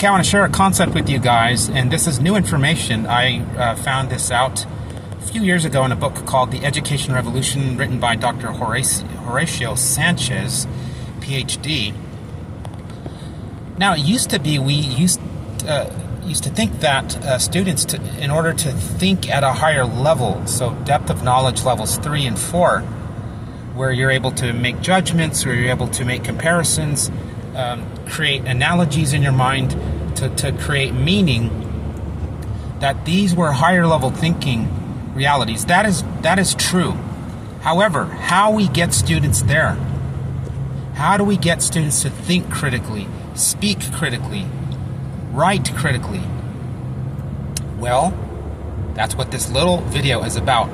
Okay, I want to share a concept with you guys, and this is new information. I found this out a few years ago in a book called The Education Revolution, written by Dr. Horatio Sanchez, PhD. Now, it used to be we used to think that students, in order to think at a higher level, so depth of knowledge levels 3 and 4, where you're able to make judgments, where you're able to make comparisons, create analogies in your mind to create meaning, that these were higher level thinking realities. That is true. However, how we get students there, how do we get students to think critically, speak critically, write critically? Well, that's what this little video is about.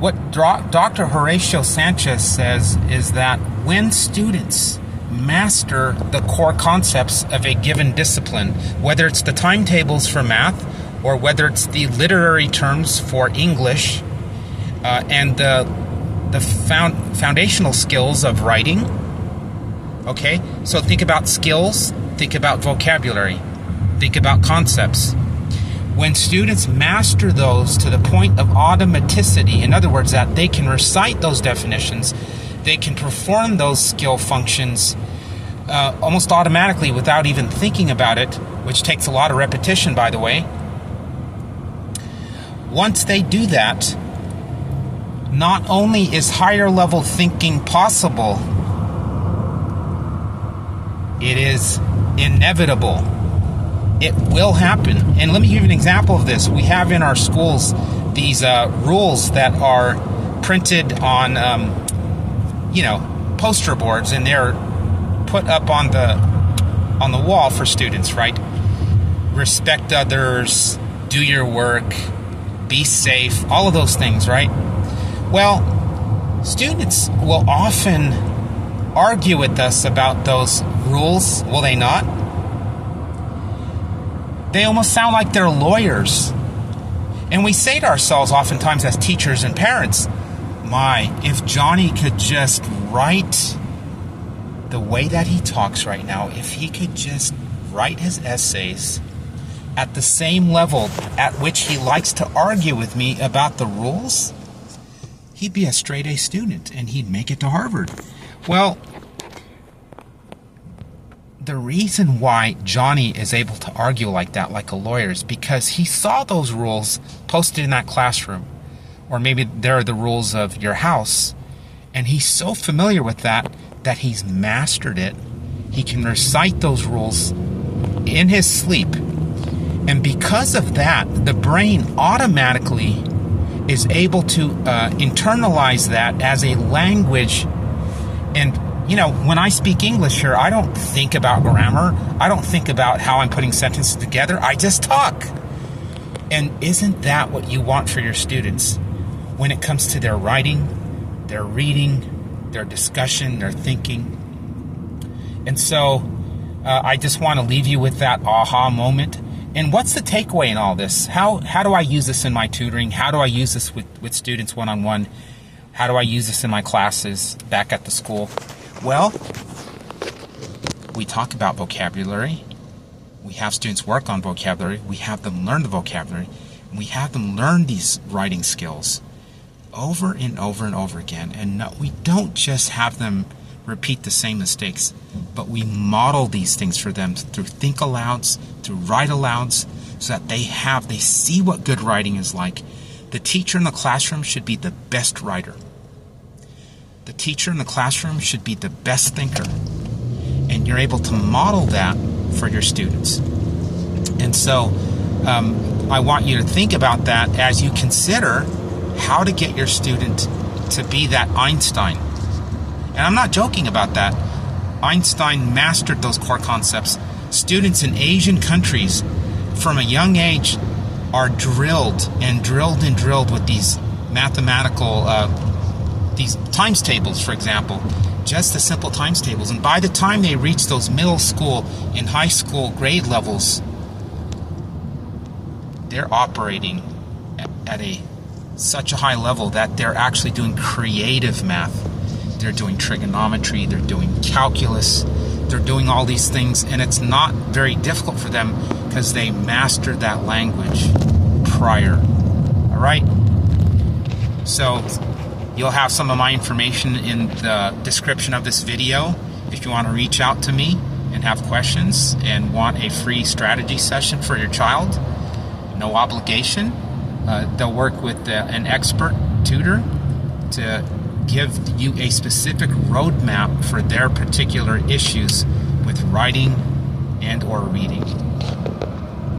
What Dr. Horatio Sanchez says is that when students master the core concepts of a given discipline, whether it's the timetables for math or whether it's the literary terms for English and the foundational skills of writing. Okay, so think about skills, think about vocabulary, think about concepts. When students master those to the point of automaticity, in other words, that they can recite those definitions, they can perform those skill functions almost automatically without even thinking about it, which takes a lot of repetition, by the way. Once they do that, not only is higher level thinking possible, it is inevitable. It will happen. And let me give you an example of this. We have in our schools these rules that are printed on poster boards, and they're put up on the wall for students, right? Respect others, do your work, be safe, all of those things, right? Well, students will often argue with us about those rules, will they not? They almost sound like they're lawyers. And we say to ourselves oftentimes as teachers and parents, if Johnny could just write the way that he talks right now, if he could just write his essays at the same level at which he likes to argue with me about the rules, he'd be a straight A student and he'd make it to Harvard. Well, the reason why Johnny is able to argue like that, like a lawyer, is because he saw those rules posted in that classroom. Or maybe they're the rules of your house. And he's so familiar with that he's mastered it. He can recite those rules in his sleep. And because of that, the brain automatically is able to internalize that as a language. And when I speak English here, I don't think about grammar. I don't think about how I'm putting sentences together. I just talk. And isn't that what you want for your students when it comes to their writing, their reading, their discussion, their thinking? And so I just want to leave you with that aha moment. And what's the takeaway in all this? How do I use this in my tutoring? How do I use this with students one-on-one? How do I use this in my classes back at the school? Well, we talk about vocabulary. We have students work on vocabulary. We have them learn the vocabulary. And we have them learn these writing skills over and over and over again. And no, we don't just have them repeat the same mistakes, but we model these things for them through think alouds, through write alouds, so that they see what good writing is like. The teacher in the classroom should be the best writer. The teacher in the classroom should be the best thinker. And you're able to model that for your students. And so I want you to think about that as you consider how to get your student to be that Einstein. And I'm not joking about that. Einstein mastered those core concepts. Students in Asian countries from a young age are drilled and drilled and drilled with these mathematical these times tables, for example, just the simple times tables. And by the time they reach those middle school and high school grade levels, they're operating at such a high level that they're actually doing creative math. They're doing trigonometry, they're doing calculus, they're doing all these things, and it's not very difficult for them because they mastered that language prior. All right? So you'll have some of my information in the description of this video if you want to reach out to me and have questions and want a free strategy session for your child. No obligation. They'll work with an expert tutor to give you a specific roadmap for their particular issues with writing and or reading.